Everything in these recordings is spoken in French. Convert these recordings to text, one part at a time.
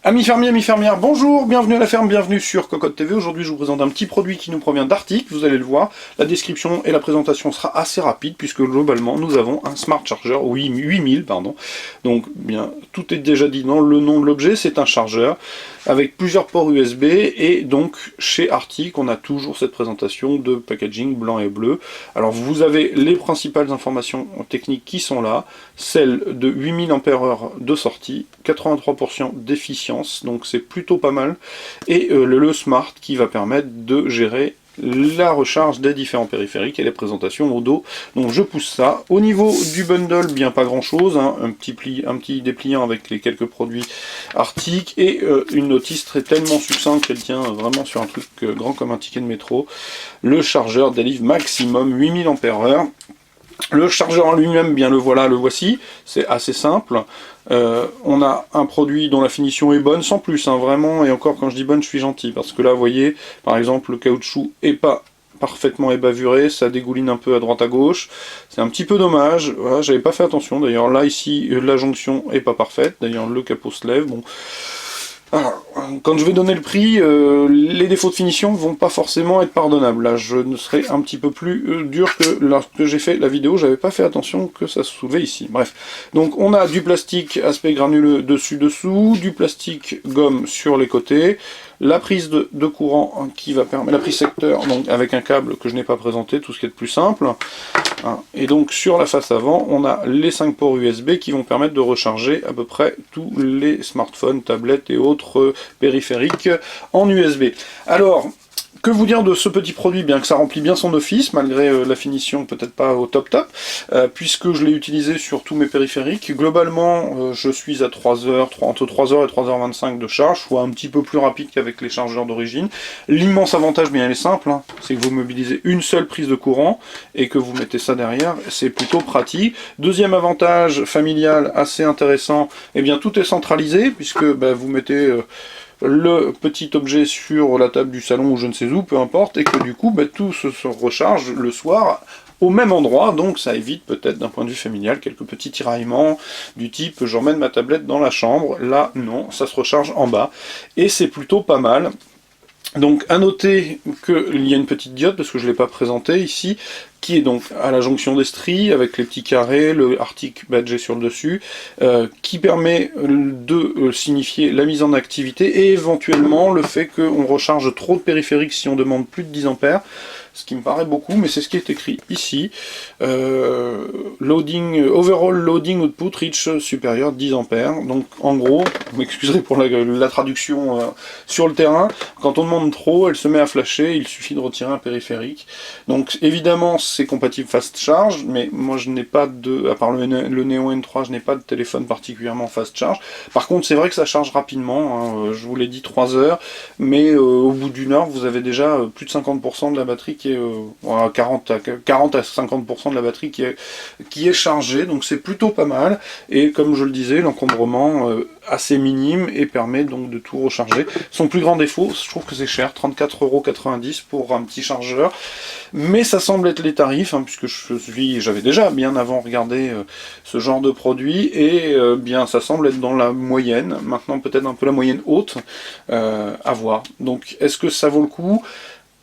Amis fermiers, amis fermières, bonjour, bienvenue à la ferme, bienvenue sur Cocotte TV. Aujourd'hui je vous présente un petit produit qui nous provient d'Arctic, vous allez le voir. La description et la présentation sera assez rapide puisque globalement nous avons un Smart Charger 8000, pardon. Donc bien, tout est déjà dit dans le nom de l'objet, c'est un chargeur avec plusieurs ports USB et donc chez Arctic on a toujours cette présentation de packaging blanc et bleu. Alors vous avez les principales informations techniques qui sont là, celle de 8000 ampères de sortie, 83% d'efficience, donc c'est plutôt pas mal, et le Smart qui va permettre de gérer la recharge des différents périphériques et les présentations au dos. Donc je pousse ça. Au niveau du bundle, bien pas grand chose, hein, un petit dépliant avec les quelques produits Arctic et une notice tellement succincte qu'elle tient vraiment sur un truc grand comme un ticket de métro. Le chargeur délivre maximum 8000 ampères. Le chargeur en lui-même, bien le voilà, le voici, c'est assez simple. On a un produit dont la finition est bonne, sans plus, hein, vraiment, et encore quand je dis bonne, je suis gentil, parce que là, vous voyez, par exemple, le caoutchouc est pas parfaitement ébavuré, ça dégouline un peu à droite à gauche, c'est un petit peu dommage, voilà, j'avais pas fait attention, d'ailleurs là, ici, la jonction est pas parfaite, d'ailleurs le capot se lève, bon... Alors, quand je vais donner le prix, les défauts de finition vont pas forcément être pardonnables. Là, je ne serai un petit peu plus dur que lorsque j'ai fait la vidéo, j'avais pas fait attention que ça se soulevait ici. Bref, donc on a du plastique aspect granuleux dessus-dessous, du plastique gomme sur les côtés, la prise de courant qui va permettre, la prise secteur, donc avec un câble que je n'ai pas présenté, tout ce qui est de plus simple. Et donc sur la face avant, on a les 5 ports USB qui vont permettre de recharger à peu près tous les smartphones, tablettes et autres périphériques en USB. Alors, que vous dire de ce petit produit, bien que ça remplit bien son office, malgré la finition peut-être pas au top, puisque je l'ai utilisé sur tous mes périphériques. Globalement, je suis à 3 heures, entre 3h et 3h25 de charge, soit un petit peu plus rapide qu'avec les chargeurs d'origine. L'immense avantage, bien il est simple, hein, c'est que vous mobilisez une seule prise de courant et que vous mettez ça derrière, c'est plutôt pratique. Deuxième avantage familial assez intéressant, eh bien tout est centralisé, puisque vous mettez... le petit objet sur la table du salon ou je ne sais où, peu importe, et que du coup tout se recharge le soir au même endroit, donc ça évite peut-être d'un point de vue familial quelques petits tiraillements du type j'emmène ma tablette dans la chambre. Là non, ça se recharge en bas et c'est plutôt pas mal. Donc à noter qu'il y a une petite diode, parce que je ne l'ai pas présenté ici, qui est donc à la jonction des stries, avec les petits carrés, le Arctic badgé sur le dessus, qui permet de signifier la mise en activité, et éventuellement le fait qu'on recharge trop de périphériques si on demande plus de 10 ampères, ce qui me paraît beaucoup, mais c'est ce qui est écrit ici. Overall loading output reach supérieur 10 ampères. Donc en gros, vous m'excuserez pour la traduction sur le terrain, quand on demande trop, elle se met à flasher, il suffit de retirer un périphérique. Donc évidemment c'est compatible fast charge, mais moi je n'ai pas de, à part le Neo N3, je n'ai pas de téléphone particulièrement fast charge. Par contre c'est vrai que ça charge rapidement, hein, je vous l'ai dit 3 heures, mais au bout d'une heure vous avez déjà plus de 50% de la batterie qui est 40 à 50% de la batterie qui est chargée, donc c'est plutôt pas mal, et comme je le disais, l'encombrement assez minime et permet donc de tout recharger. Son plus grand défaut, je trouve que c'est cher, 34,90 € pour un petit chargeur, mais ça semble être les tarifs, hein, puisque j'avais déjà bien avant regardé ce genre de produit, et bien ça semble être dans la moyenne, maintenant peut-être un peu la moyenne haute, à voir. Donc est-ce que ça vaut le coup ?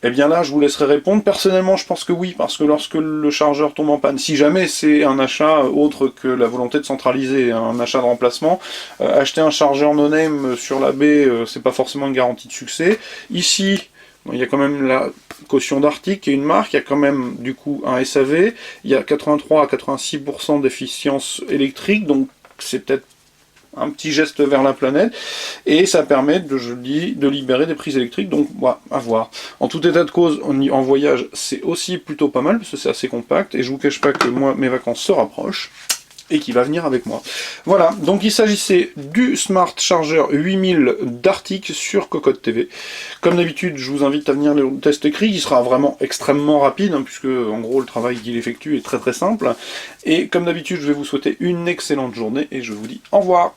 Eh bien là, je vous laisserai répondre. Personnellement, je pense que oui, parce que lorsque le chargeur tombe en panne, si jamais c'est un achat autre que la volonté de centraliser, un achat de remplacement, acheter un chargeur no-name sur la baie, c'est pas forcément une garantie de succès. Ici, il y a quand même la caution d'Arctic, qui est une marque, il y a quand même du coup un SAV, il y a 83 à 86% d'efficience électrique, donc c'est peut-être un petit geste vers la planète, et ça permet, je le dis, de libérer des prises électriques, donc voilà, à voir. En tout état de cause, en voyage, c'est aussi plutôt pas mal, parce que c'est assez compact, et je vous cache pas que moi, mes vacances se rapprochent, et qui va venir avec moi. Voilà, donc il s'agissait du Smart Charger 8000 d'Arctic sur Cocotte TV. Comme d'habitude, je vous invite à venir le test écrit, qui sera vraiment extrêmement rapide, hein, puisque en gros le travail qu'il effectue est très très simple. Et comme d'habitude, je vais vous souhaiter une excellente journée, et je vous dis au revoir.